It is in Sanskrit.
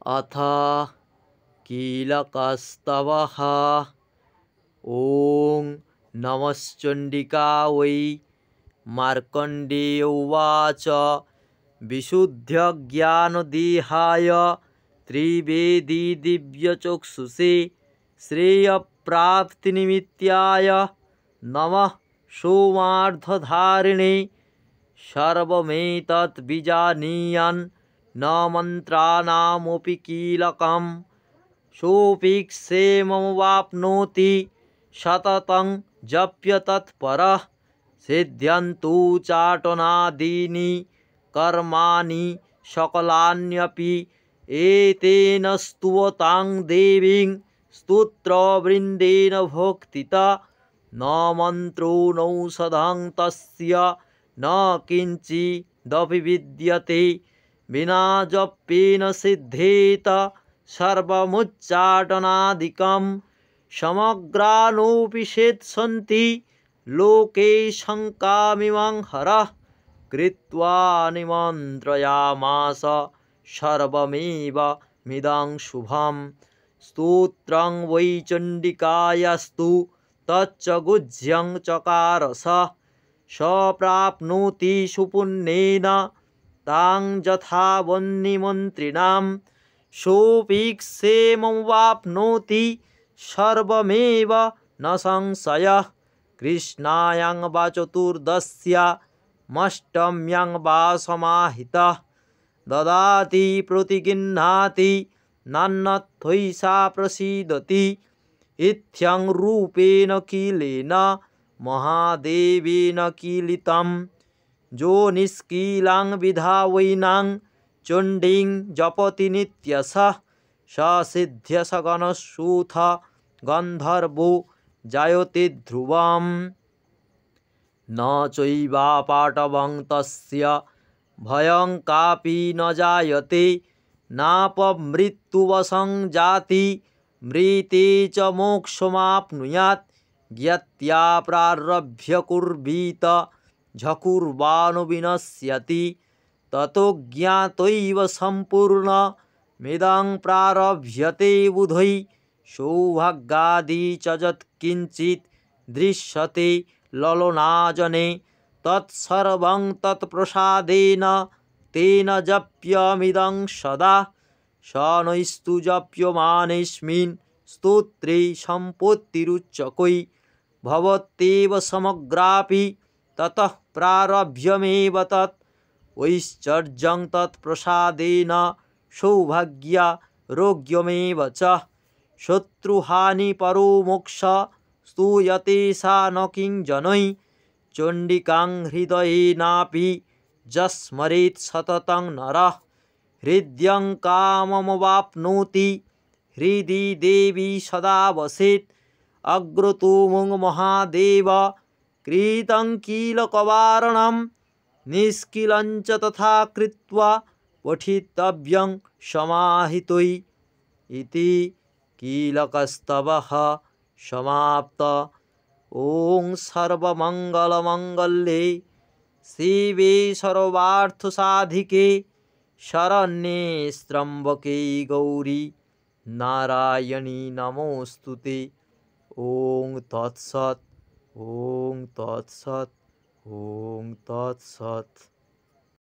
अथ कीलकस्तवः। ॐ नमश्चण्डिकायै। मार्कण्डेय उवाच विशुद्धज्ञानदेहाय त्रिवेदी दिव्यचक्षुषे श्रेयप्राप्तिनिमित्ताय नमः सोमार्धधारिणे। सर्वमेतत् विजानीयान् न मन्त्राणामपि कीलकं सोऽपि क्षेममवाप्नोति सततं जप्य तत्परः। सिद्ध्यन्तु चाटनादीनि कर्माणि सकलान्यपि एतेन स्तुवतां देवीं स्तोत्रवृन्देन भोक्तिता। न मन्त्रो नौषधं तस्य न किञ्चिदपि विद्यते विना जपेन सिद्धेत सर्वमुच्चाटनादिकं। समग्रानोऽपि सिद्ध्यन्ति लोके शङ्कामिमं हरः। कृत्वा निमन्त्रयामास सर्वमेव मिदं शुभं। स्तोत्रं वै चण्डिकायास्तु तच्च गुह्यं चकार सः। स प्राप्नोति सुपुण्येन तां यथा वह्निमन्त्रिणां सोऽपि क्षेममवाप्नोति सर्वमेव न संशयः। कृष्णायां वा चतुर्दश्यामष्टम्यां वा समाहितः ददाति प्रतिगृह्णाति नान्यथैषा प्रसीदति। इत्थं रूपेण कीलेन महादेवेन कीलितं जो निष्कीलां विधावैनां चण्डीं जपति नित्यशः स सिद्ध्यसगणसूथ गन्धर्वो जायते ध्रुवम्। न चैवापाटवं तस्य भयं कापि न जायते नापमृत्युवशं जाति मृते च मोक्षमाप्नुयात्। ज्ञात्वा प्रारभ्य कुर्वीत झकुर्वाणो विनश्यति ततो ज्ञात्वैव सम्पूर्णमिदं प्रारभ्यते बुधै। सौभाग्यादि च यत्किञ्चित् दृश्यते ललोनाजने तत्सर्वं तत्प्रसादेन तेन जप्यमिदं सदा। स नैस्तु जप्यमानेऽस्मिन् स्तोत्रे सम्पत्तिरुच्यकै भवत्येव समग्रापि ततः प्रारभ्यमेव तत्। ऐश्वर्यं तत्प्रसादेन सौभाग्यारोग्यमेव च शत्रुहानिपरो मोक्षः स्तूयते सा न किञ्जनैः। चण्डिकां हृदयेनापि यस्मरेत् सततं नरः हृद्यं काममवाप्नोति हृदि देवी सदा वसेत्। अग्रतो महादेव कृतं कीलकवारणं निष्कीलं च तथा कृत्वा पठितव्यं समाहितैः। इति कीलकस्तवः समाप्त। ॐ सर्वमङ्गलमङ्गल्ये शिवे सर्वार्थसाधिके शरण्ये त्र्यम्बके गौरी नारायणी नमोऽस्तुते। ॐ तत्सत्। ॐ तत्सत्। ॐ तत्सत्।